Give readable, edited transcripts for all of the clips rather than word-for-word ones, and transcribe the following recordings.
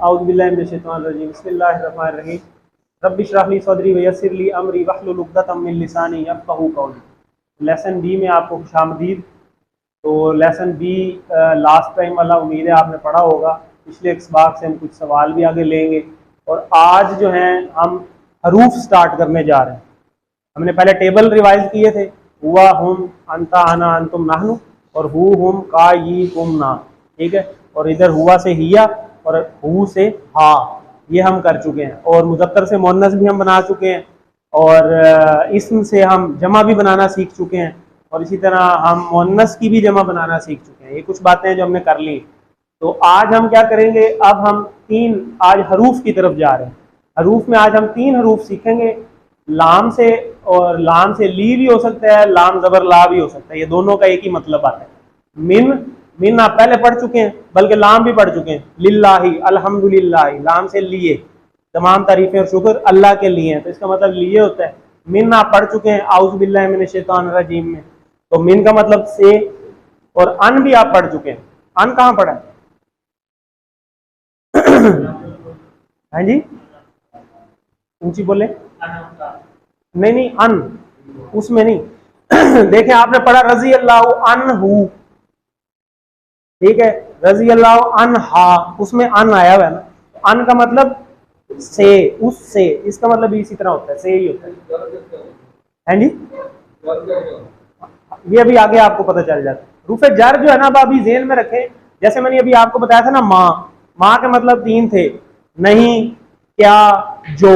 औज़ु बिल्लाहि मिनश शैतानिर रजीम बिस्मिल्लाहिर रहमानिर रहीम रब्बि इश्रह ली सदरी व यस्सिर ली अमरी वहलुल उक़दतम मिन लिसानी यफ़क़हू क़ौली। लेसन बी में आपको खुशामदीद। तो लेसन बी लास्ट टाइम वाला उम्मीद है आपने पढ़ा होगा। पिछले इसबाक से हम कुछ सवाल भी आगे लेंगे और आज जो है हम हरूफ स्टार्ट करने जा रहे हैं। हमने पहले टेबल रिवाइज किए थे, हुआ, हुम, अंता, अना, अंतुम, नाहनु और हु, हुम, का, यी, कुम, ना। ठीक है, और इधर हुआ से हिया और हु से हा, ये हम कर चुके हैं। और मुज़क्कर से मुअन्नस भी हम बना चुके हैं और इस्म से हम जमा भी बनाना सीख चुके हैं और इसी तरह हम मुअन्नस की भी जमा बनाना सीख चुके हैं। ये कुछ बातें हैं जो हमने कर ली। तो आज हम क्या करेंगे, अब हम आज हरूफ की तरफ जा रहे हैं। हरूफ में आज हम 3 हरूफ सीखेंगे। लाम से, और लाम से ली भी हो सकता है, लाम ज़बर ला भी हो सकता है। ये दोनों का एक ही मतलब आता है। मिन आप पहले पढ़ चुके हैं, बल्कि लाम भी पढ़ चुके हैं। लिल्लाही, अल्हम्दुलिल्लाह, लाम से लिए, तमाम तारीफें और शुक्र अल्लाह के लिए हैं, तो इसका मतलब लिए होता है। मिन आप पढ़ चुके हैं औज़ु बिल्लाहि मिनश शैतानिर रजीम में, तो मिन का मतलब से। और अन भी आप पढ़ चुके हैं। अन कहाँ पढ़ा है? हाँ जी, ऊंची बोले। नहीं, अन, उसमें नहीं। देखें, आपने पढ़ा रजी अल्लाह अन्हु, ठीक है, रजी अल्लाह अन्हा, उसमें अन आया हुआ है ना। अन का मतलब से, उससे, इसका मतलब भी इसी तरह होता है, से ही होता है। हैं जी, ये अभी आगे आपको पता चल जाता है। रूफे जर जो है ना, अब अभी ज़हन में रखें। जैसे मैंने अभी आपको बताया था ना, माँ के मतलब 3 थे, नहीं, क्या, जो।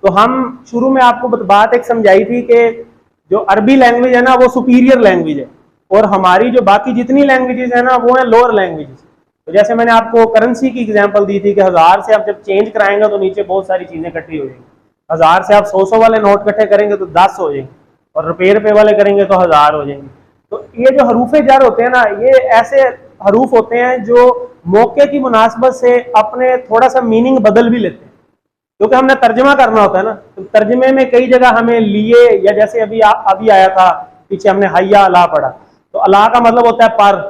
तो हम शुरू में आपको बात एक समझाई थी कि जो अरबी लैंग्वेज है ना, वो सुपीरियर लैंग्वेज है और हमारी जो बाकी जितनी लैंग्वेजेस है ना, वो है लोअर लैंग्वेजेस। तो जैसे मैंने आपको करेंसी की एग्जांपल दी थी कि 1000 से आप जब चेंज कराएंगे तो नीचे बहुत सारी चीजें इकट्ठी हो जाएंगी। 1000 से आप 100 वाले नोट इकट्ठे करेंगे तो 10 हो जाएंगे और रुपये वाले करेंगे तो 1000 हो जाएंगे। तो ये जो हरूफ जर होते हैं ना, ये ऐसे हरूफ होते हैं जो मौके की मुनासबत से अपने थोड़ा सा मीनिंग बदल भी लेते हैं, क्योंकि हमने तर्जमा करना होता है ना। तो तर्जमे में कई जगह हमें लिए, या जैसे अभी आया था पीछे हमने हैया अला पढ़ा, तो अला का मतलब होता है पर,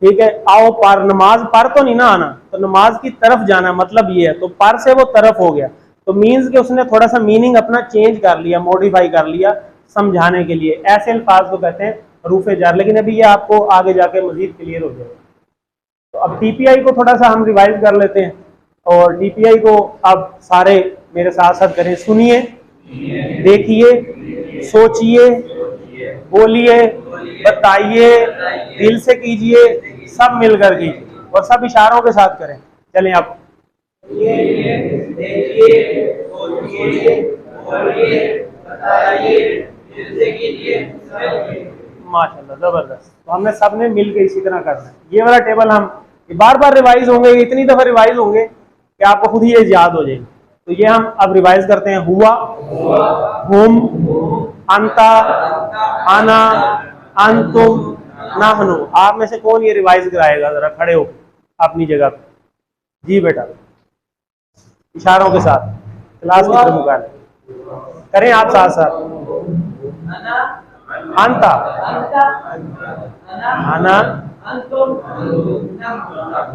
ठीक है, आओ पर, नमाज पर तो नहीं ना आना, तो नमाज की तरफ जाना, मतलब ये है। तो पर से वो तरफ हो गया, तो मीन्स कि उसने थोड़ा सा मीनिंग अपना चेंज कर लिया, मॉडिफाई कर लिया समझाने के लिए। ऐसे अल्फाज को कहते हैं हरूफे जार। लेकिन अभी ये आपको आगे जाके मजीद क्लियर हो जाएगा। तो अब टीपीआई को थोड़ा सा हम रिवाइज कर लेते हैं और टीपीआई को अब सारे मेरे साथ साथ करें। सुनिए, देखिए, सोचिए, बोलिए, बताइए, दिल से कीजिए, सब मिलकर कीजिए और सब इशारों के साथ करें। चलें आप। माशाल्लाह, जबरदस्त। तो हमने सबने मिलकर इसी तरह करना है। ये वाला टेबल हम बार बार रिवाइज होंगे, इतनी दफा रिवाइज होंगे कि आपको खुद ही ये याद हो जाएगी। तो ये हम अब रिवाइज करते हैं। हुआ, हुम, अंता, आना, अंतुम, नाहनु। आप में से कौन ये रिवाइज कराएगा? जरा खड़े हो अपनी जगह पे। जी बेटा, इशारों के साथ क्लास की तरफ मुकाबले करें आप साथ साथ। अंता, आना,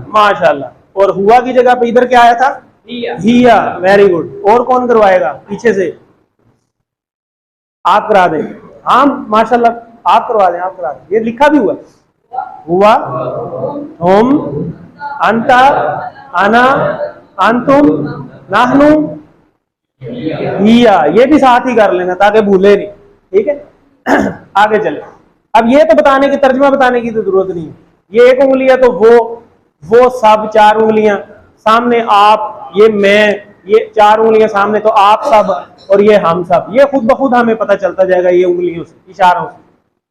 माशाल्लाह। और हुआ की जगह पे इधर क्या आया था? हिया। Very good. और कौन करवाएगा पीछे से? आप करा दें। हाँ माशाल्लाह, आप करवा दें, आप करा दें। ये लिखा भी हुआ, हुम, अंता, अना, अंतुम, नाहनु, हिया। ये भी साथ ही कर लेना ताकि भूले नहीं, ठीक है। आगे चले। अब ये तो बताने की, तर्जुमा बताने की तो जरूरत नहीं है। ये एक उंगली है तो वो सब 4 उंगलियां सामने, आप, ये मैं, ये 4 उंगलियां सामने, तो आप सब और ये हम सब। ये खुद ब खुद हमें पता चलता जाएगा ये उंगलियों से, इशारों से,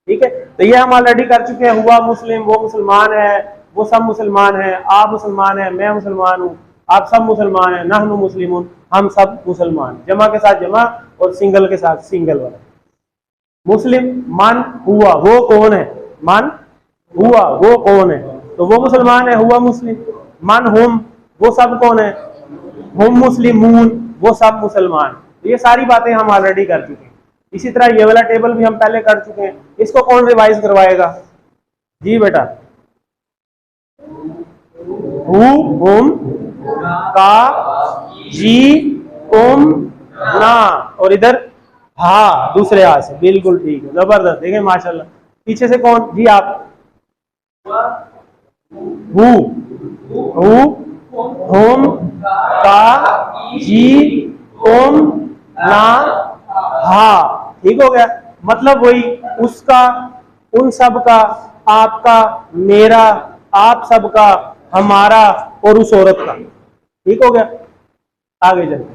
ठीक है। तो ये हम ऑलरेडी कर चुके हैं। हुआ मुस्लिम, वो मुसलमान है, वो सब मुसलमान है, आप मुसलमान है, मैं मुसलमान हूँ, आप सब मुसलमान है, नहनु मुस्लिमून, हम सब मुसलमान। जमा के साथ जमा और सिंगल के साथ सिंगल वाला। मुस्लिम, मन, हुआ, वो कौन है? मन, हुआ, वो कौन है? तो वो मुसलमान है, हुआ मुस्लिम। मन, हुम, वो सब कौन है? हुम मुस्लिमून, वो सब मुसलमान। तो ये सारी बातें हम ऑलरेडी कर चुके हैं। इसी तरह ये वाला टेबल भी हम पहले कर चुके हैं। इसको कौन रिवाइज करवाएगा? जी बेटा। हु, हुम, का जी कुम ना, और इधर हा दूसरे हाथ से, बिल्कुल ठीक है, जबरदस्त। देखें माशाल्लाह। पीछे से कौन जी आप? हु, हु, हुम, का, जी, कुम, ना, हा। ठीक हो गया। मतलब वही, उसका, उन सब का, आपका, मेरा, आप सबका, हमारा और उस औरत का। ठीक हो गया। आगे चलते,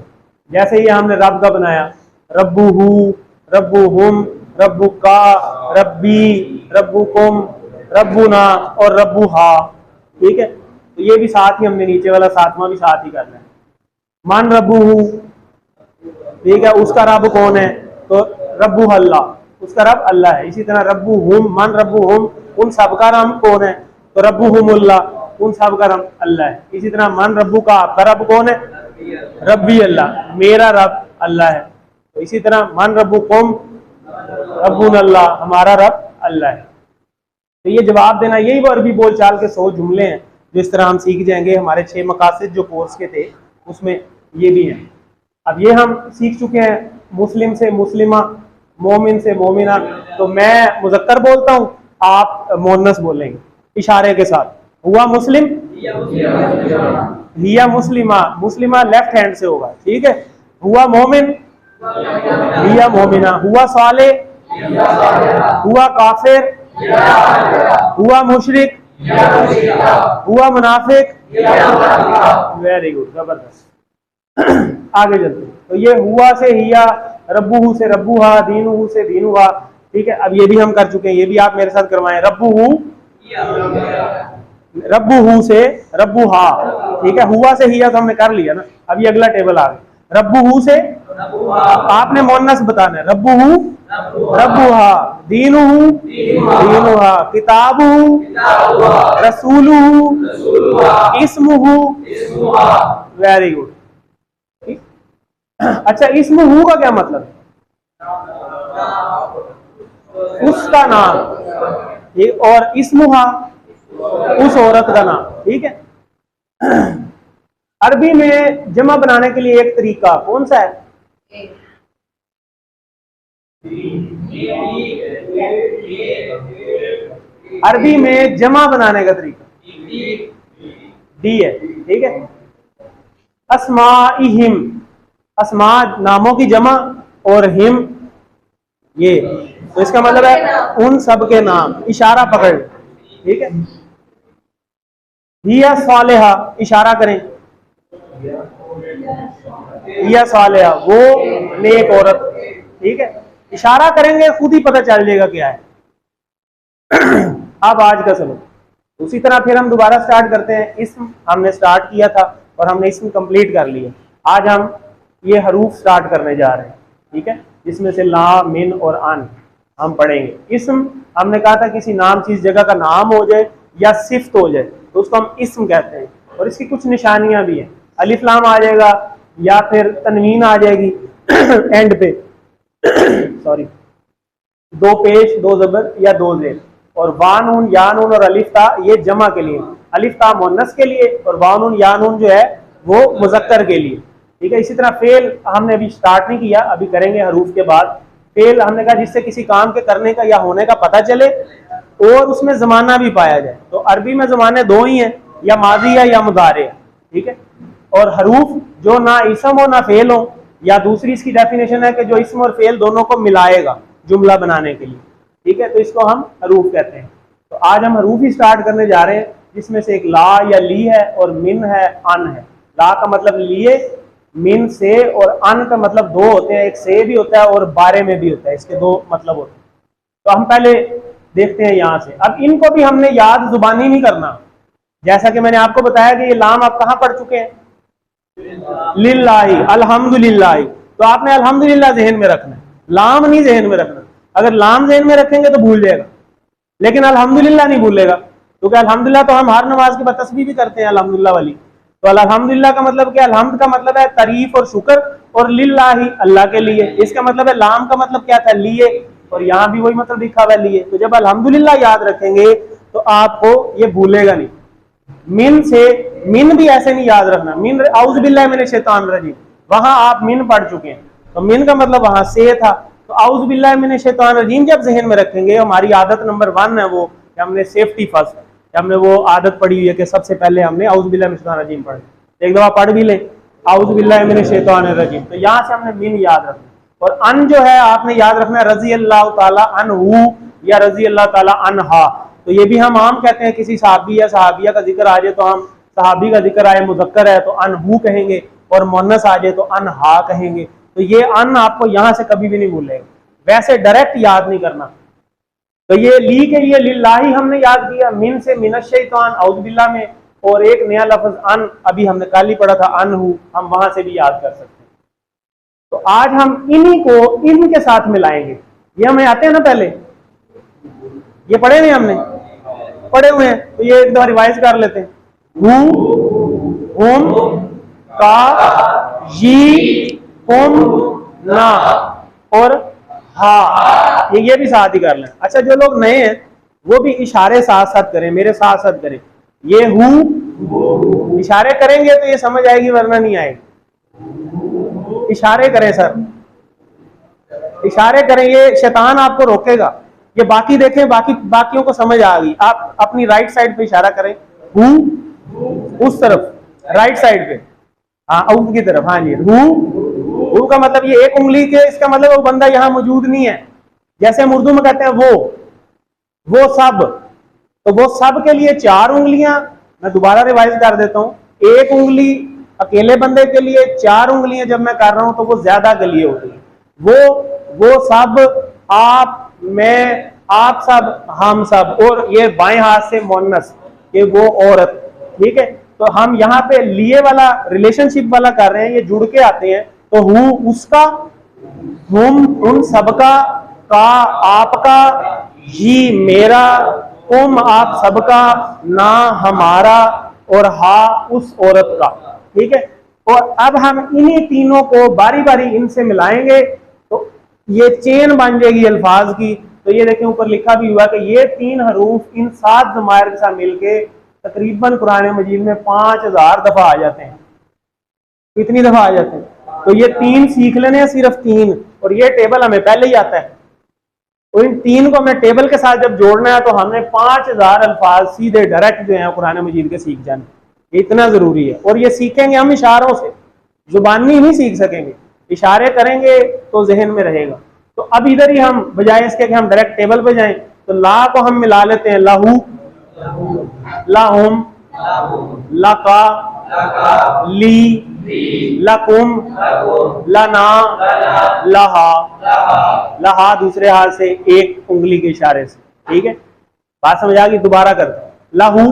जैसे ही हमने रब का बनाया, रब्बू हु, रब्बू हुम, रब्बू का, रब्बी, रब्बू कुम, रब्बुना और रब्बू हा। ठीक है, तो ये भी साथ ही हमने नीचे वाला सातवां भी साथ ही करना है। मान रब्बू हु, ठीक है, उसका रब कौन है? तो रब्बू अल्लाह, उसका रब अल्लाह है। इसी तरह रब्बू हुम, मान रब्बू हुम, उन सबका रब कौन है? तो रब्बू हुमुल्लाह, उन सबका रब अल्लाह है। इसी तरह मान रब्बू का, आपका रब कौन है? रब्बी अल्लाह, मेरा रब अल्लाह है। तो इसी तरह मान रब्बू कुम, रब्बुन अल्लाह, हमारा रब अल्लाह है। तो ये जवाब देना, यही वो अरबी बोलचाल के 100 जुमले हैं जो इस तरह हम सीख जाएंगे। हमारे 6 मकासद जो कोर्स के थे उसमें ये भी हैं। अब ये हम सीख चुके हैं, मुस्लिम से मुस्लिमा, मोमिन से मोमिना। तो मैं मुजक्कर बोलता हूँ, आप मोनस बोलेंगे इशारे के साथ। हुआ मुस्लिम, हिया मुस्लिमा, मुस्लिमा लेफ्ट हैंड से होगा, ठीक है। हुआ मोमिन, हिया मोमिना। हुआ साले, हुआ काफिर, हुआ मुशरिक, हुआ मुनाफिक। वेरी गुड, जबरदस्त। आगे चलते हैं। तो ये हुआ से हिया, रब्बू से रब्बूहा, दीनू से दीनुहा। ठीक है, अब ये भी हम कर चुके हैं, ये भी आप मेरे साथ करवाएं। रब्बू, रब्बू से रब्बूहा। ठीक है, हुआ से हिया तो हमने कर लिया ना। अब ये अगला टेबल आ गया। रब्बू से आपने मोनस बताना है। रब्बू, रब्बूहा, दीनुहु, दीनुहा, किताबुहु, रसूलुहु, इस्मुहु। Very good. अच्छा, इस्मुहु का क्या मतलब है? उसका नाम, और इस्मुहा उस औरत का नाम। ठीक है। अरबी में जमा बनाने के लिए एक तरीका कौन सा है? अरबी में जमा बनाने का तरीका डी है। ठीक है। अस्माइहिम, अस्मा नामों की जमा, और हिम ये, तो इसका मतलब है उन सब के नाम। इशारा पकड़, ठीक है। हिया सालेहा, इशारा करें, हिया सालेहा, वो नेक औरत। ठीक है, इशारा करेंगे खुद ही पता चल जाएगा क्या है। अब आज का चलो उसी तरह फिर हम दोबारा स्टार्ट करते हैं। इस्म हमने स्टार्ट किया था और हमने इस्म कंप्लीट कर लिया। आज हम ये हरूफ स्टार्ट करने जा रहे हैं, ठीक है, जिसमें से ला, मिन और अन हम पढ़ेंगे। इस्म हमने कहा था किसी नाम चीज जगह का नाम हो जाए या सिफ्त हो जाए तो उसको हम इस्म कहते हैं, और इसकी कुछ निशानियां भी हैं। अलिफ लाम आ जाएगा या फिर तनवीन आ जाएगी एंड पे सॉरी, दो पेश, दो जबर या दो जेर, और वानून, यानून और अलिफ ता ये जमा के लिए, अलिफ ता मुन्नस के लिए, और वानून यानून जो है वो मुजक्कर के लिए। ठीक है। इसी तरह फेल हमने अभी स्टार्ट नहीं किया, अभी करेंगे हरूफ के बाद। फेल हमने कहा जिससे किसी काम के करने का या होने का पता चले और उसमें जमाना भी पाया जाए। तो अरबी में जमाने दो ही हैं, या माजी है या मुदारे है। ठीक है। और हरूफ जो ना इसम हो ना फेल हो, या दूसरी इसकी डेफिनेशन है कि जो इसम और फेल दोनों को मिलाएगा जुमला बनाने के लिए। ठीक है, तो इसको हम हरूफ कहते हैं। तो आज हम हरूफ ही स्टार्ट करने जा रहे हैं, जिसमें से एक ला या ली है, और मिन है, अन है। ला का मतलब लिए, मिन से, और अन का मतलब दो होते हैं, एक से भी होता है और बारे में भी होता है, इसके दो मतलब होते हैं। तो हम पहले देखते हैं यहां से। अब इनको भी हमने याद जुबानी नहीं करना, जैसा कि मैंने आपको बताया कि ये लाम आप कहां पढ़ चुके हैं, लिल्लाही, अल्हम्दुलिल्लाह। तो आपने अल्हम्दुलिल्लाह जहन में रखना है, लाम नहीं जहन में रखना। अगर लाम जहन में रखेंगे तो भूल जाएगा, लेकिन अल्हम्दुलिल्लाह नहीं भूलेगा, क्योंकि अल्हम्दुलिल्लाह तो हम हर नमाज के बाद तस्बीह भी करते हैं अल्हम्दुलिल्लाह वाली। तो अल्हम्दुलिल्लाह का मतलब क्या? अल्हम्द का मतलब है तारीफ और शुक्र, और लिल्लाही अल्लाह के लिए। इसका मतलब है लाम का मतलब क्या था? लिए, और यहाँ भी वही मतलब लिखा हुआ है लिए। तो जब अल्हम्दुलिल्लाह याद रखेंगे तो आपको ये भूलेगा नहीं। मिन से मिन भी ऐसे नहीं याद रखना, मिन औज़ु बिल्लाहि मिनश शैतानिर रजीम, वहां आप मिन पढ़ चुके हैं, तो मिन का मतलब वहां से था, तो औज़ु बिल्लाहि मिनश शैतानिर रजीम जब जहन में रखेंगे, हमारी आदत नंबर 1 है वो कि हमने सेफ्टी फर्स्ट, हमने वो आदत पड़ी हुई है कि सबसे पहले हमने औज़ु बिल्लाहि मिनश शैतानिर रजीम पढ़े, एक दफा पढ़ भी ले औज़ु बिल्लाहि मिनश शैतानिर रजीम, तो यहाँ से हमने मिन याद रखना। और अन जो है आपने याद रखना है रज़ी अल्लाह ताला अन्हु या रज़ी अल्लाह ताला अन्हा, तो ये भी हम आम कहते हैं, किसी सहाबी या सहाबिया का जिक्र आ जाए तो हम सहाबी का जिक्र आए मुज़क्कर है तो अनहु कहेंगे, और मुन्नस आ जाए तो अनहा कहेंगे, तो ये अन आपको यहां से कभी भी नहीं भूलेगा, वैसे डायरेक्ट याद नहीं करना। तो ये ली के लिए लिल्लाही हमने याद किया, मिन से मिनश शैतान औज़ु बिल्लाह में, और एक नया लफ्ज अन अभी हमने कल ही पढ़ा था अनहु, हम वहां से भी याद कर सकते हैं। तो आज हम इन्हीं को इन के साथ मिलाएंगे, ये हमें आते हैं ना, पहले ये पढ़े हुए हमने पढ़े हुए हैं, तो ये एक दफा रिवाइज कर लेते हैं। हु, हुम, का, यी, हुम, ना और हा, ये भी साथ ही कर लें। अच्छा, जो लोग नए हैं वो भी इशारे साथ साथ करें, मेरे साथ साथ करें। ये हु इशारे करेंगे तो ये समझ आएगी, वरना नहीं आएगी। इशारे करें सर, इशारे करें, ये शैतान आपको रोकेगा। ये बाकी देखें, बाकियों को समझ आ गई, आप अपनी राइट साइड पे इशारा करें, हु उस तरफ राइट साइड पे, हाँ औ की तरफ, हाँ जी, हु का मतलब ये एक उंगली के, इसका मतलब वो बंदा यहाँ मौजूद नहीं है। जैसे हम उर्दू में कहते हैं वो सब, तो वो सब के लिए 4 उंगलियां, मैं दोबारा रिवाइज कर देता हूँ, एक उंगली अकेले बंदे के लिए, 4 उंगलियां जब मैं कर रहा हूं तो वो ज्यादा के लिए होती है। वो सब, आप, मैं, आप सब, हम सब, और ये बाएं हाथ से मोन्नस कि वो औरत, ठीक है। तो हम यहाँ पे लिए वाला रिलेशनशिप वाला कर रहे हैं, ये जुड़ के आते हैं, तो हूँ उसका, हुम उन सबका, का आपका, ही मेरा, तुम आप सबका, ना हमारा, और हा उस औरत का, ठीक है। और अब हम इन्हीं तीनों को बारी बारी इनसे मिलाएंगे तो ये चेन बन जाएगी अल्फाज की। तो ये देखें ऊपर लिखा भी हुआ कि ये 3 हरूफ इन 7 ज़मायर के साथ मिलके तकरीबन कुरान मजीद में 5000 दफा आ जाते हैं। कितनी दफा आ जाते हैं? तो ये 3 सीख लेने हैं, सिर्फ 3, और ये टेबल हमें पहले ही आता है। और इन 3 को हमें टेबल के साथ जब जोड़ना है तो हमने 5000 अल्फाज सीधे डायरेक्ट जो है कुरान मजीद के सीख जाने, ये इतना जरूरी है। और ये सीखेंगे हम इशारों से, जुबानी नहीं सीख सकेंगे, इशारे करेंगे तो जहन में रहेगा। तो अब इधर ही हम बजाय इसके कि हम डायरेक्ट टेबल पे जाएं, तो ला को हम मिला लेते हैं, लाहू, लाहुम, लाका, ली, लकुम, लना, लहा, लहा दूसरे हाथ से एक उंगली के इशारे से, ठीक है। बात समझ आ गई? दोबारा करते हैं, लाहू,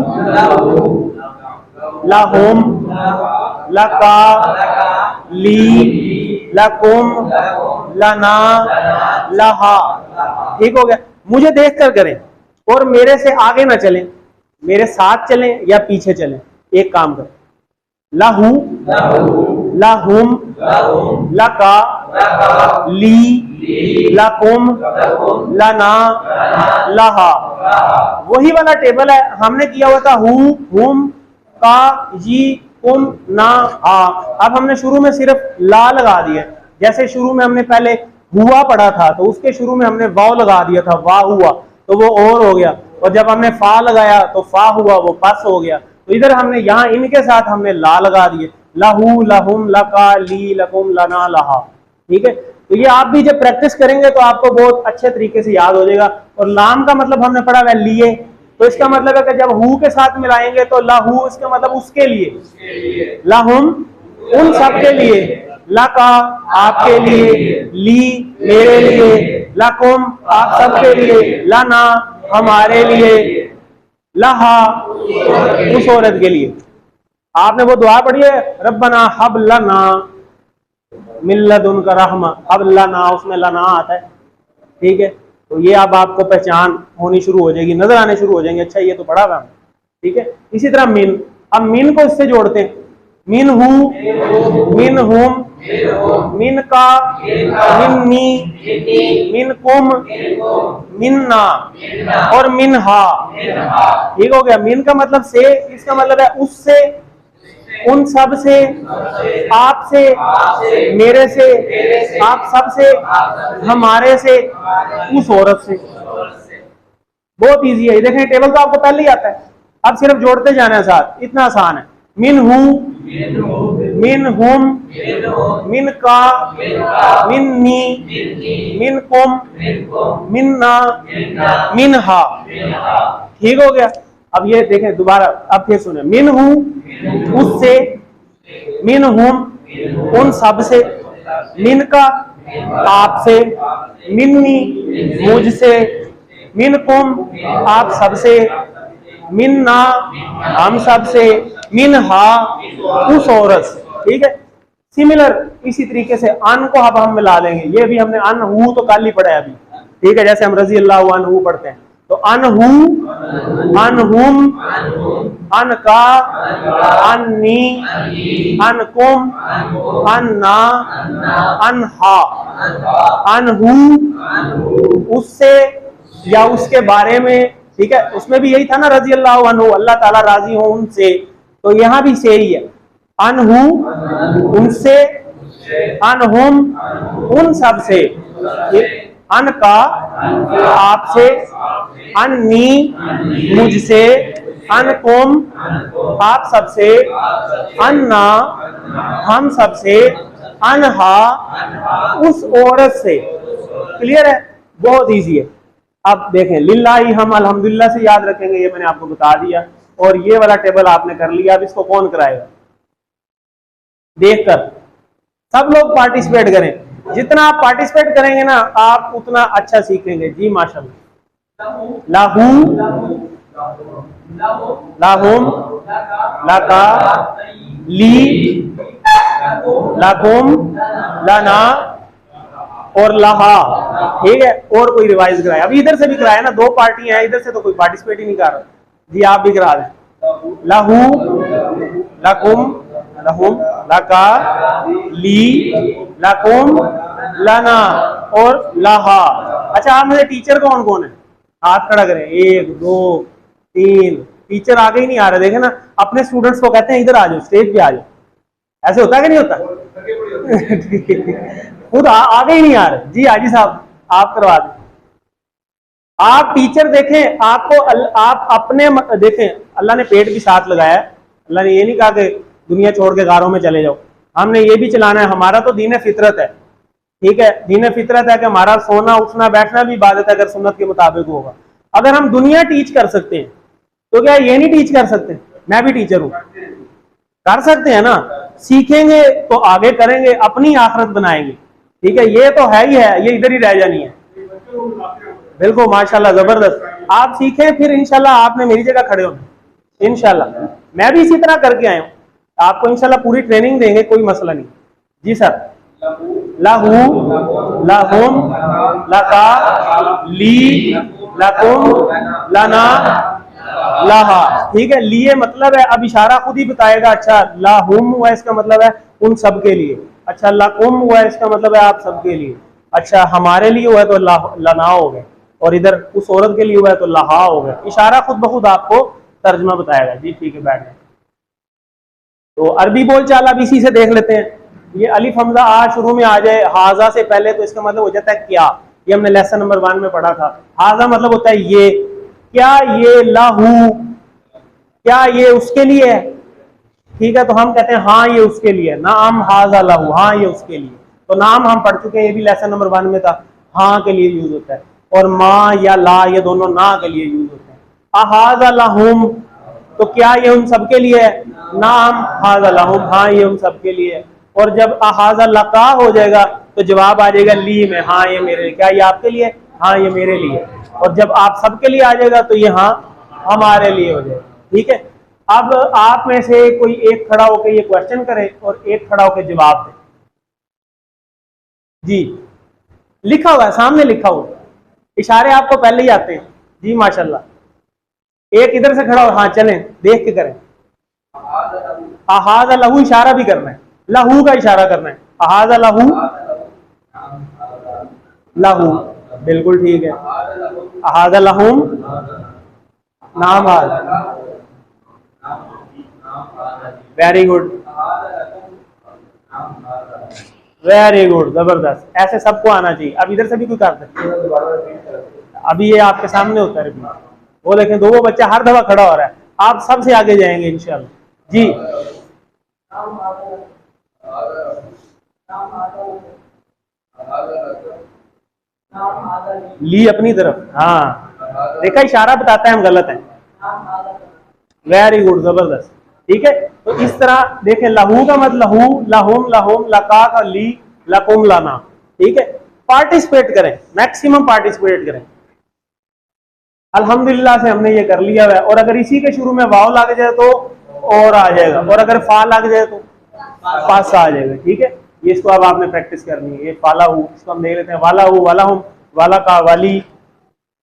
लाहुम, लका, ली, लकुम, लना, लहा, ठीक हो गया। मुझे देख कर करें और मेरे से आगे ना चलें, मेरे साथ चलें या पीछे चलें। एक काम करें, लाहू, लाहुम, लका, ली, लकुम, लना, लहा, वही वाला टेबल है। हमने किया हुआ था हु, हुम, का, जी, कुम, ना, हा। अब हमने शुरू में सिर्फ ला लगा दिया, जैसे शुरू में हमने पहले हुआ पढ़ा था तो उसके शुरू में हमने वाव लगा दिया था, वाह हुआ तो वो और हो गया, और जब हमने फा लगाया तो फा हुआ, वो पस हो गया। तो इधर हमने यहाँ इनके साथ हमने ला लगा दिए, लाहू, लहुम, लका, ली, लकुम, लना, लहा, ठीक है। तो ये आप भी जब प्रैक्टिस करेंगे तो आपको बहुत अच्छे तरीके से याद हो जाएगा। और लाम का मतलब हमने पढ़ा है लिए, तो इसका मतलब है कि जब हु के साथ मिलाएंगे तो लाहू, इसका मतलब उसके लिए, लाहुम उन सब के लिए, लका आपके लिए, ली मेरे लिए, लकुम आप सबके लिए, लना हमारे लिए, लहा उस औरत के लिए। आपने वो दुआ पढ़ी है, रब्बना हब लना मिन लदुनका रहमा, हब लना, उसमें लना आता है, ठीक है। तो ये अब आपको पहचान होनी शुरू हो जाएगी, नजर आने शुरू हो जाएंगे, अच्छा ये तो पढ़ा था, ठीक है। इसी तरह मिन, अब मिन को इससे जोड़ते हैं, मिन हु, मिन हुम, मिन का, मिन्नी, मिन कुम, मिन्ना और मिन हा, ठीक हो गया। मिन का मतलब से, इसका मतलब है उससे, उन सब से, आपसे, मेरे से, आप सब से, हमारे से, उस औरत से। बहुत इजी है, देखें टेबल तो आपको पहले ही आता है, अब सिर्फ जोड़ते जाना है साथ, इतना आसान है। मिन हूं, मिन हुम, मिन का, मिन नी, मिन कुम, मिन ना, मिन हा। ठीक हो गया। अब ये देखें दोबारा, अब फिर सुने, मिन हूं उससे, मिन हुम उन सब से, मिन का आपसे, मिन्नी मुझसे, मिन कुम आप सबसे, मिन ना हम सबसे, मिन हा उस औरत से। ठीक है, सिमिलर इसी तरीके से अन को अब हम मिला देंगे। ये भी हमने अन हु तो कल ही पढ़ा है अभी। ठीक है, जैसे हम रजी अल्लाह अन्हु पढ़ते हैं, तो अन हु, अन हुम, अन का, अन नी, अन कुम, अन ना, अन हा। अन हु उससे या उसके बारे में। ठीक है, उसमें भी यही था ना, रजी अल्लाह अन्हु, अल्लाह ताला राजी हो उनसे, तो यहां भी से ही है। अनहु उनसे, अनहुम उन सब से, अन का आपसे, अन्नी मुझसे, अनकुम आप सबसे, अन्ना हम सबसे, अनहा उस औरत से। क्लियर है, बहुत इजी है। अब देखें, लिल्लाही हम अल्हम्दुलिल्लाह से याद रखेंगे, ये मैंने आपको बता दिया। और ये वाला टेबल आपने कर लिया, अब इसको कौन कराएगा? देखकर सब लोग पार्टिसिपेट करें, जितना आप पार्टिसिपेट करेंगे ना आप उतना अच्छा सीखेंगे। जी माशाल्लाह। लाहू, लाहुम, लाका, ली, लाकुम, लाना और लहा। ठीक है, और कोई रिवाइज कराए? अभी इधर से भी कराया ना, दो पार्टियां हैं, इधर से तो कोई पार्टिसिपेट ही नहीं कर रहा। जी आप भी करा दें। लाहू, लाकुम, लहुम, लका, ली, लकुम, लना और लहा। अच्छा, आप मेरे टीचर कौन कौन है? हाथ खड़ा करें। 1 2 3। टीचर आगे ही नहीं आ रहे, देखे ना, अपने स्टूडेंट्स को कहते हैं इधर आ जाओ, स्टेज पे आ जाओ। ऐसे होता है कि नहीं होता? खुद आगे ही नहीं आ रहे। जी हाजी साहब, आप करवा दें। आप टीचर देखें, आपको आप अपने देखें, अल्लाह ने पेट भी साथ लगाया है। अल्लाह ने ये नहीं कहा कि दुनिया छोड़ के गारों में चले जाओ, हमने ये भी चलाना है। हमारा तो दीन फितरत है। ठीक है, दीन फितरत है कि हमारा सोना उठना बैठना भी इबादत है, अगर सुन्नत के मुताबिक होगा। अगर हम दुनिया टीच कर सकते हैं तो क्या ये नहीं टीच कर सकते? मैं भी टीचर हूं, कर सकते हैं ना। सीखेंगे तो आगे करेंगे, अपनी आखिरत बनाएंगे। ठीक है, ये तो है ही है, ये इधर ही रह जानी है। बिल्कुल माशाल्लाह, जबरदस्त। आप सीखें फिर इंशाल्लाह आपने मेरी जगह खड़े होना इंशाल्लाह। मैं भी इसी तरह करके आया हूं, आपको इंशाल्लाह पूरी ट्रेनिंग देंगे, कोई मसला नहीं। जी सर। लाहू, लाहुम, लका, ली, लकुम, लना, लाहा। ठीक है, लिए मतलब है, अब इशारा खुद ही बताएगा। अच्छा, लाहुम हुआ इसका मतलब है उन सब के लिए। अच्छा, लकुम हुआ इसका मतलब है आप सबके लिए। अच्छा, हमारे लिए हुआ है तो लना हो गए, और इधर उस औरत के लिए हुआ है तो लहा हो गया। इशारा खुद ब खुद आपको तर्जमा बताएगा। जी ठीक है, बैठ जाए। तो अरबी बोलचाल अब इसी से देख लेते हैं। ये अलिफ हमजा आ शुरू में आ जाए हाजा से पहले, तो इसका मतलब हो जाता है क्या। ये हमने लेसन नंबर 1 में पढ़ा था। हाजा मतलब होता है ये। क्या ये लाहू, क्या ये उसके लिए है? ठीक है, तो हम कहते हैं हाँ ये उसके लिए। नाम हाजा लाहू, हाँ ये उसके लिए। तो नाम हम पढ़ चुके हैं, ये भी लेसन नंबर 1 में था। हाँ के लिए यूज होता है, और माँ या ला ये दोनों ना के लिए यूज होते हैं। अहाजा लाहुम, तो क्या ये उन सबके लिए है? नाम हाजा लाहुम, हाँ ये उन सबके लिए है। और जब अहाजा लका हो जाएगा तो जवाब आ जाएगा ली में, हाँ ये मेरे लिए। क्या ये आपके लिए? हाँ ये मेरे लिए। और जब आप सबके लिए आ जाएगा तो ये हाँ हमारे लिए हो जाएगा। ठीक है, अब आप में से कोई एक खड़ा होकर ये क्वेश्चन करे और एक खड़ा होकर जवाब दे। जी लिखा हुआ है सामने, लिखा हुआ, इशारे आपको पहले ही आते हैं। जी माशाल्लाह। एक इधर से खड़ा हो, हाँ चलें देख के करें। अहाजा लहू इशारा भी करना है, लहू का इशारा करना है। अहाजा लहू, लहू बिल्कुल ठीक है। अहाजा लहुम, नाम हाज, वेरी गुड, वेरी गुड, जबरदस्त। ऐसे सबको आना चाहिए। अब इधर से भी कोई करते, अभी ये आपके सामने होता है। वो लेकिन दो वो बच्चा हर दफा खड़ा हो रहा है, आप सबसे आगे जाएंगे इंशाल्लाह जी। ली अपनी तरफ, हाँ देखा, इशारा बताता है हम गलत हैं। वेरी गुड, जबरदस्त, ठीक है। तो इस तरह देखें, लहू का मतलब लहू, लहुम, लहुम, लका का ली, लकुम, लाना, ठीक है। पार्टिसिपेट करें, मैक्सिमम पार्टिसिपेट करें। अल्हम्दुलिल्लाह से हमने ये कर लिया है। और अगर इसी के शुरू में वाव लग जाए तो और आ जाएगा, और अगर फा लग जाए तो पास आ जाएगा, ठीक है। ये इसको अब आपने प्रैक्टिस करनी है। ये फाला हूँ, इसको हम देख लेते हैं। वाला हूँ, वाला हूँ, वाला का, वाली,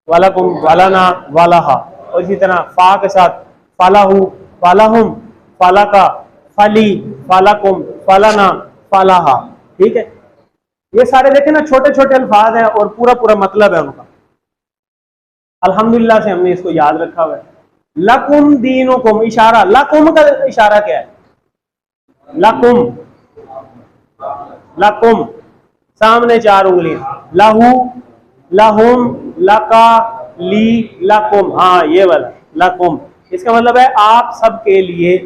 वाला कुम, वाला ना, वाला हा। और इसी तरह फा के साथ फाला हूँ, फाला हुम, फाला का, फाली, फाला कुम, फाला ना, फाला हा, ठीक है। ये सारे देखे ना छोटे छोटे अल्फाज हैं और पूरा पूरा मतलब है उनका। अल्हम्दुलिल्लाह से हमने इसको याद रखा हुआ है। लकुम दीनुकुम, इशारा, लकुम का इशारा क्या है? लकुम, लकुम, सामने चार उंगलियां, लहू, लहुम, लका, ली, लकुम, हाँ ये वाला लकुम, इसका मतलब है आप सबके लिए।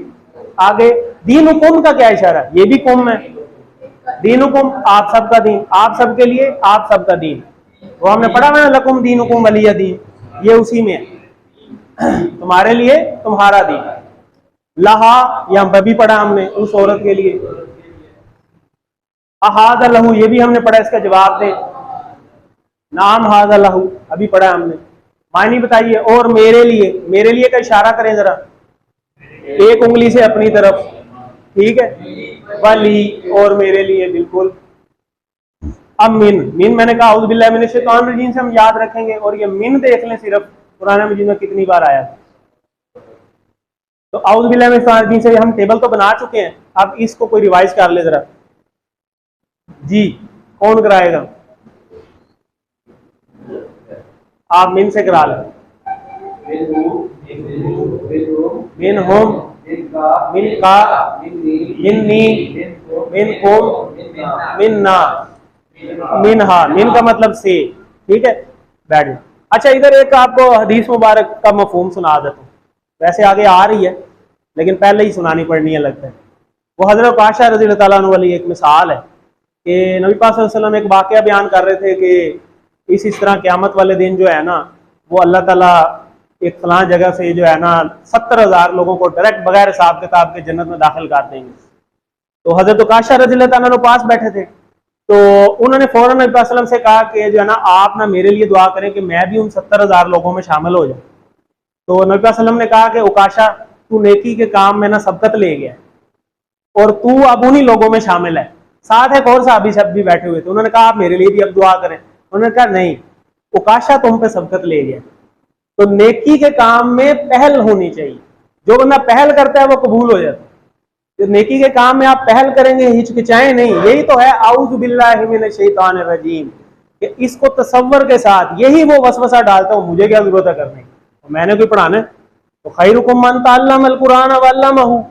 आगे दीनुकुम का क्या इशारा? ये भी कुम है। दीनुकुम, आप सबका दीन, आप सबके लिए, आप सबका दीन। वो हमने पढ़ा हुआ ना, लकुम दीनुकुम वलिया दीन, ये उसी में है। तुम्हारे लिए तुम्हारा दीन। लहा, यहां पर भी पढ़ा हमने, उस औरत के लिए। अहाद लहू, ये भी हमने पढ़ा, इसका जवाब दे। नाम हाद लहू, अभी पढ़ा हमने। मायनी बताइए। और मेरे लिए का इशारा करें जरा, एक उंगली से अपनी तरफ, ठीक है। वली, और मेरे लिए, बिल्कुल। अब मिन मैंने कहा औज़ु बिल्लाहि मिनश शैतानिर रजीम से हम याद रखेंगे। और ये मिन देख लें सिर्फ कुरान मजीद में कितनी बार आया। तो औज़ु बिल्लाहि मिनश शैतानिर रजीम से हम टेबल तो बना चुके हैं, अब इसको कोई रिवाइज कर ले जरा जी। कौन कराएगा? आप मिन से करा लें। मिन होम, मिन का, मिन नी, मिन होम, मिन ना, मिन हा, मिन का मतलब से, ठीक है। बैठ जाओ। अच्छा, इधर एक आपको हदीस मुबारक का मफहूम सुना देता हूँ। वैसे आगे आ रही है लेकिन पहले ही सुनानी पड़नी है लगता है। वो हजरत आयशा रज़ी अल्लाह तआला अन्हा वाली एक मिसाल है कि नबी पाक सल्लल्लाहु अलैहि वसल्लम एक वाक़या बयान कर रहे थे कि इस तरह क़यामत वाले दिन जो है ना, वो अल्लाह ताला एक फलां जगह से जो है ना 70,000 लोगों को डायरेक्ट बगैर हिसाब किताब के जन्नत में दाखिल कर देंगे। तो हजरत आयशा रज़ी अल्लाह तआला अन्हा पास बैठे थे, तो उन्होंने फौरन नबी वसल्लम से कहा कि जो है ना, आप ना मेरे लिए दुआ करें कि मैं भी उन 70,000 लोगों में शामिल हो जाऊं। तो नबी वसल्लम ने कहा कि उकाशा, तू नेकी के काम में ना सबकत ले गया और तू अब उन्हीं लोगों में शामिल है। साथ एक और साहबी सब भी बैठे हुए थे, उन्होंने कहा आप मेरे लिए भी अब दुआ करें। उन्होंने कहा नहीं, उकाशा तुम पे सबकत ले गया। तो नेकी के काम में पहल होनी चाहिए। जो बंदा पहल करता है वो कबूल हो जाता है। तो नेकी के काम में आप पहल करेंगे, हिचकिचाएं नहीं। यही तो है औज़ु बिल्लाहि मिनश शैतानिर रजीम, कि इसको तसव्वुर के साथ यही वो वसवसा डालता हूँ, मुझे क्या जरूरत है करने की, तो मैंने कोई पढ़ाना है। तो खैरुकुम मन तअल्लमल कुरान व अल्लमहु,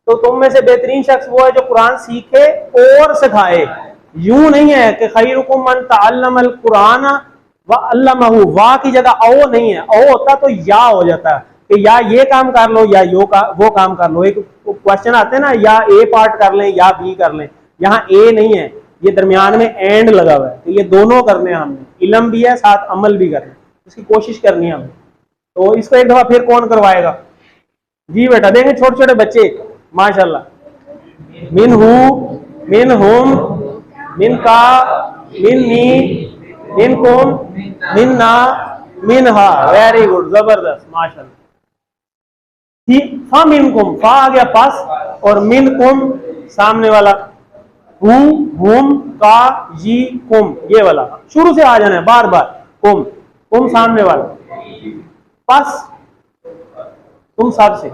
तो तुम में से बेहतरीन शख्स वो है जो कुरान सीखे और सिखाए। यूं नहीं है कि खैरुकुम मन तअल्लमल कुरान व अल्लमहु, वाह की जगह ओ नहीं है। ओ होता तो या हो जाता है कि या ये काम कर लो या वो काम कर लो। एक क्वेश्चन आते हैं ना, या ए पार्ट कर लें या बी कर लें, यहाँ ए नहीं है, ये दरमियान में एंड लगा हुआ है। तो ये दोनों करने हैं हमने, इल्म भी है साथ अमल भी करना है, इसकी कोशिश करनी है हमने। तो इसको एक दफा फिर कौन करवाएगा जी? बेटा देखें छोटे छोटे बच्चे माशाल्लाह। मिन हु, मिन हुम, मिन का, मिन नी, मिन कुम, मिन ना, मिन हा। वेरी गुड, जबरदस्त, माशाल्लाह। फा मिन कुम, फा आ गया पास, और मिन कुम सामने वाला, हु, हुम, का, जी, कुम, ये वाला शुरू से आ जाना है बार बार। कुम, कुम सामने वाला, पास तुम सब से।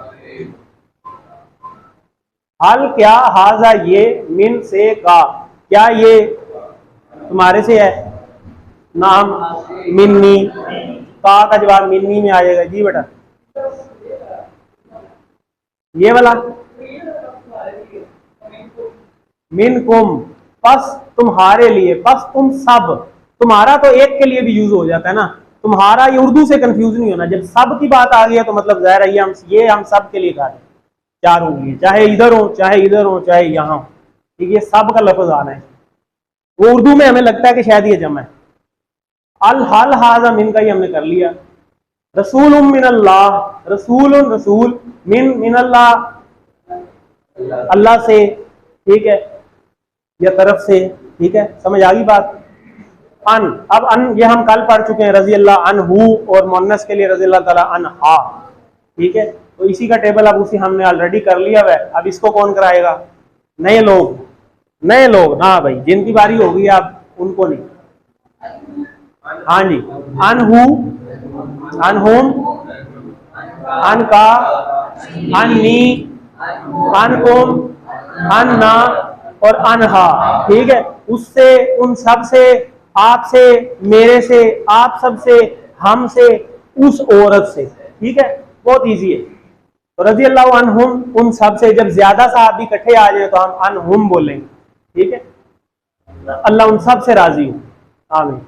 हल क्या, हाजा ये, मिन से का, क्या ये तुम्हारे से है? नाम मिन्नी, का का जवाब मिन्नी में आएगा जी बेटा। ये वाला मिनकुम, बस तुम्हारे लिए, बस तुम सब। तुम्हारा तो एक के लिए भी यूज हो जाता है ना, तुम्हारा ये उर्दू से कंफ्यूज नहीं होना। जब सब की बात आ गई है तो मतलब ज़ाहिर है ये हम सब के लिए कहा है, चार उंगली, चाहे इधर हो चाहे इधर हो चाहे यहाँ हो, ठीक है, सब का लफ्ज आना है। वो उर्दू में हमें लगता है कि शायद ये जमा है। अल हल हाजा मिन का ही हमने कर लिया। रसूल मिन अल्लाह, रसूल रसूल, मिन अल्लाह, अल्लाह से, ठीक है, या तरफ से, ठीक है, समझ आ गई बात। अन, अब अन ये हम कल पढ़ चुके हैं, रजी अल्लाह अनहु, और मुन्नस के लिए रजी अल्लाह ताला अनहा, ठीक है। तो इसी का टेबल अब उसी हमने ऑलरेडी कर लिया है। अब इसको कौन कराएगा? नए लोग, नए लोग, हाँ भाई, जिनकी बारी होगी आप उनको नहीं। हाँ जी, अनहु, अनहुम, अनका, अन्नी, अनकुम, अन्ना और अनहा, ठीक है। उससे, उन सब से, आपसे, मेरे से, आप सब से, हम से, उस औरत से, ठीक है, बहुत इजी है। तो रजी अल्लाह अनहुम, उन सब से, जब ज्यादा साहब इकट्ठे आ जाए तो हम अनहुम बोलेंगे, ठीक है। अल्लाह उन सब से राजी हो, आमीन।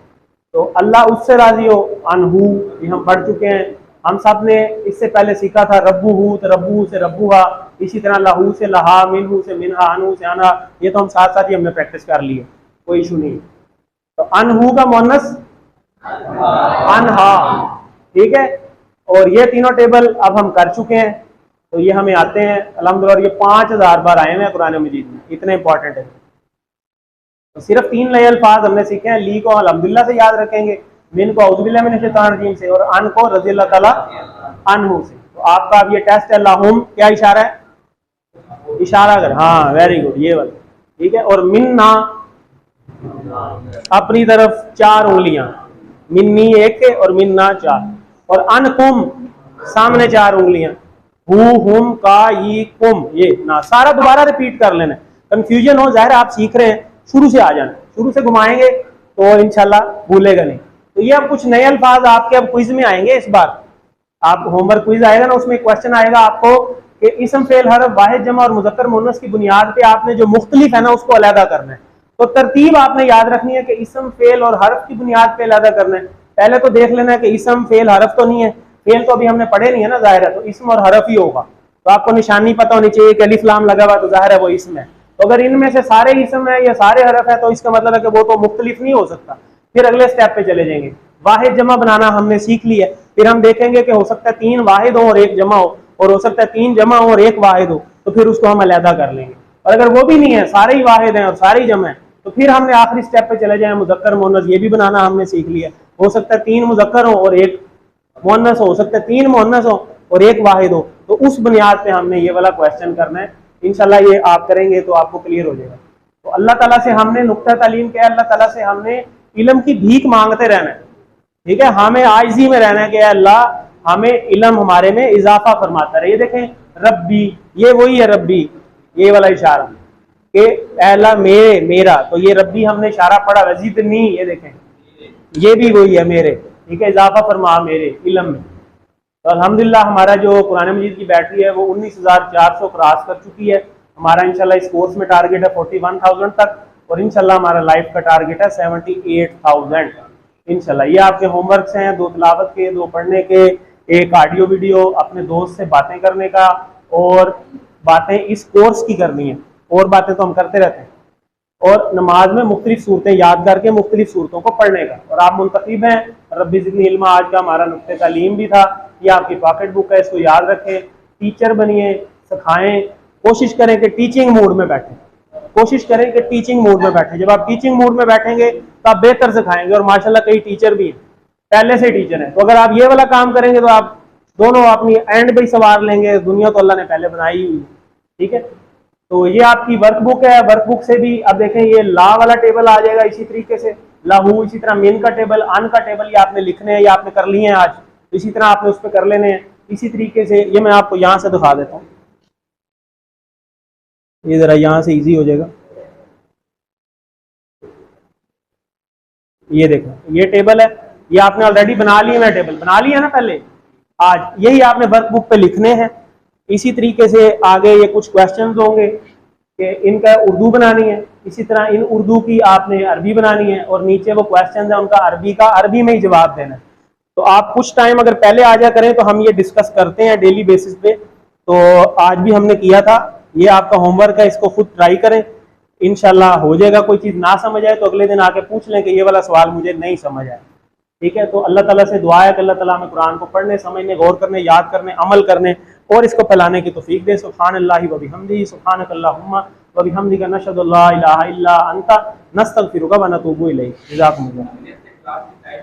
तो अल्लाह उससे राजी हो, अनहु, ये हम पढ़ चुके हैं। हम सब ने इससे पहले सीखा था रब्बुहु, तो रब्बुहु से रब्बुहा, इसी तरह लहू से लहा, मिनहु से मिनहा, अनहु से अनहा, ये तो हम साथ साथ ही हमने प्रैक्टिस कर ली है, कोई इशू नहीं। तो अनहु का मुन्नस अनहा, ठीक है। और ये तीनों टेबल अब हम कर चुके हैं, तो ये हमें आते हैं अल्हम्दुलिल्लाह। ये 5000 बार आए हुए हैं कुरान मजीद में, इतने इंपॉर्टेंट है। तो सिर्फ 3 नए अल्फाज हमने सीखे हैं। ली को अल्हम्दुलिल्लाह से याद रखेंगे, मिन को औज़ु बिल्लाहि मिनश शैतानिर रजीम से, और अन को रज़ी अल्लाह ताला अनहु से। तो आपका अब ये टेस्ट है, लाहुम क्या इशारा है? इशारा कर, हाँ वेरी गुड, ये वाला, ठीक है। और मिन्ना, अपनी तरफ 4 उंगलियां, मिन्नी 1 और मिन्ना 4, और अनकुम सामने 4 उंगलियां, हु, हुम, का, ई, कुम, ये ना सारा दोबारा रिपीट कर लेना। कंफ्यूजन हो, जाहिर आप सीख रहे हैं, शुरू से आ जाना, शुरू से घुमाएंगे तो इंशाल्लाह भूलेगा नहीं। तो ये अब कुछ नए अल्फाज आपके अब क्विज में आएंगे। इस बार आप होमवर्क क्विज आएगा ना, उसमें क्वेश्चन आएगा आपको कि इसम फेल हरफ वाहिद जमा और मुज़क्कर मुन्नस की बुनियाद पे आपने जो मुख्तलिफ है ना उसको अलहदा करना है। तो तरतीब आपने याद रखनी है कि इसम फेल और हरफ की बुनियाद पे अलहदा करना है। पहले तो देख लेना है कि इसम फेल हरफ तो नहीं है, फेल तो अभी हमने पढ़े नहीं है ना, जाहिर है, तो इसम और हरफ ही होगा। तो आपको निशानी पता होनी चाहिए कि अलिफ लाम लगा हुआ, तो जाहिर है वो इसम है। तो अगर इनमें से सारे इसम है या सारे हरफ है तो इसका मतलब है कि वो तो मुख्तलिफ नहीं हो सकता। फिर अगले स्टेप पे चले जाएंगे, वाहिद जमा बनाना हमने सीख लिया। फिर हम देखेंगे कि हो सकता है 3 वाहिद हो और 1 जमा हो, और हो सकता है 3 जमा हो और 1 वाहिद हो, तो फिर उसको हम अलहदा कर लेंगे। और अगर वो भी नहीं है, सारे ही वाहिद हैं और सारे ही जमा है, तो फिर हमने आखिरी स्टेप पे चले जाए, मुज़क्कर मुन्नस, ये भी बनाना हमने सीख लिया। हो सकता है 3 मुज़क्कर हो और 1 मुन्नस हो सकता है 3 मुन्नस हो और 1 वाहिद हो, तो उस बुनियाद पे हमने ये वाला क्वेश्चन करना है। इंशाल्लाह ये आप करेंगे तो आपको क्लियर हो जाएगा। तो अल्लाह ताला से हमने नुक्ता तालीम किया, अल्लाह ताला से हमने इल्म की भीख मांगते रहना है, ठीक है। हमें आजिज़ी में रहना है कि अल्लाह हमें इल्म हमारे में इजाफा फरमाता रहे। ये देखें रब्बी, ये वही है रब्बी, ये वाला इशारा कि अल्लाह मेरे, मेरा, तो ये रब्बी हमने इशारा पढ़ा। वज़ीदनी, ये देखें ये भी वही है मेरे, ठीक है, इजाफा फरमा मेरे इल्म में। तो अल्हम्दुलिल्लाह हमारा जो कुरान मजीद की बैटरी है वो 19,400 क्रॉस कर चुकी है। हमारा इंशाल्लाह इस कोर्स में टारगेट है 41,000 तक, और इंशाल्लाह हमारा लाइफ का टारगेट है 78,000 इंशाल्लाह। ये आपके होमवर्क्स हैं, 2 तिलावत के, 2 पढ़ने के, 1 ऑडियो वीडियो, अपने दोस्त से बातें करने का, और बातें इस कोर्स की करनी है, और बातें तो हम करते रहते हैं, और नमाज में मुख्तलिफ सूरतें याद करके मुख्तलिफ सूरतों को पढ़ने का। और आप मुंतखब हैं रब्बी ज़िदनी इल्मा, आज का हमारा नुक्ते तालीम भी था। ये आपकी पॉकेट बुक है, इसको याद रखें, टीचर बनिए, सिखाएं, कोशिश करें कि टीचिंग मूड में बैठें, कोशिश करें कि टीचिंग मूड में बैठें। जब आप टीचिंग मूड में बैठेंगे तो आप बेहतर सिखाएंगे, और माशाल्लाह कई टीचर भी हैं, पहले से टीचर हैं। तो अगर आप ये वाला काम करेंगे तो आप दोनों अपनी एंड पे सवार लेंगे, दुनिया तो अल्लाह ने पहले बनाई हुई, ठीक है। तो ये आपकी वर्कबुक है, वर्कबुक से भी अब देखें ये ला वाला टेबल आ जाएगा इसी तरीके से, लाहू, इसी तरह मिन का टेबल, अन का टेबल, ये आपने लिखने हैं, ये आपने कर लिए हैं आज, तो इसी तरह आपने उस पर कर लेने हैं। इसी तरीके से ये मैं आपको यहाँ से दिखा देता हूँ, ये जरा यहाँ से इजी हो जाएगा। ये देखो ये टेबल है, ये आपने ऑलरेडी बना लिया, मैं टेबल बना लिया ना पहले, आज यही आपने वर्कबुक पे लिखने हैं। इसी तरीके से आगे ये कुछ क्वेश्चंस होंगे, कि इनका उर्दू बनानी है, इसी तरह इन उर्दू की आपने अरबी बनानी है, और नीचे वो क्वेश्चन है उनका अरबी का अरबी में ही जवाब देना है। तो आप कुछ टाइम अगर पहले आ जा करें तो हम ये डिस्कस करते हैं डेली बेसिस पे। तो आज भी हमने किया था, ये आपका होमवर्क है, इसको खुद ट्राई करें, इंशाल्लाह हो जाएगा। कोई चीज़ ना समझ आए तो अगले दिन आके पूछ लें कि ये वाला सवाल मुझे नहीं समझ आया, ठीक है। तो अल्लाह ताला से दुआ है कि अल्लाह ताला हमें कुरान को पढ़ने, समझने, गौर करने, याद करने, अमल करने और इसको फैलाने की तौफीक दे। सुब्हानल्लाहि व बिहम्दिही, सुब्हानकल्लाहुम्मा व बिहम्दिका, नशहदु अल्ला इलाहा इल्ला अंता, नस्तगफिरुका व नतूबु इलैक। जज़ाकुमुल्लाह।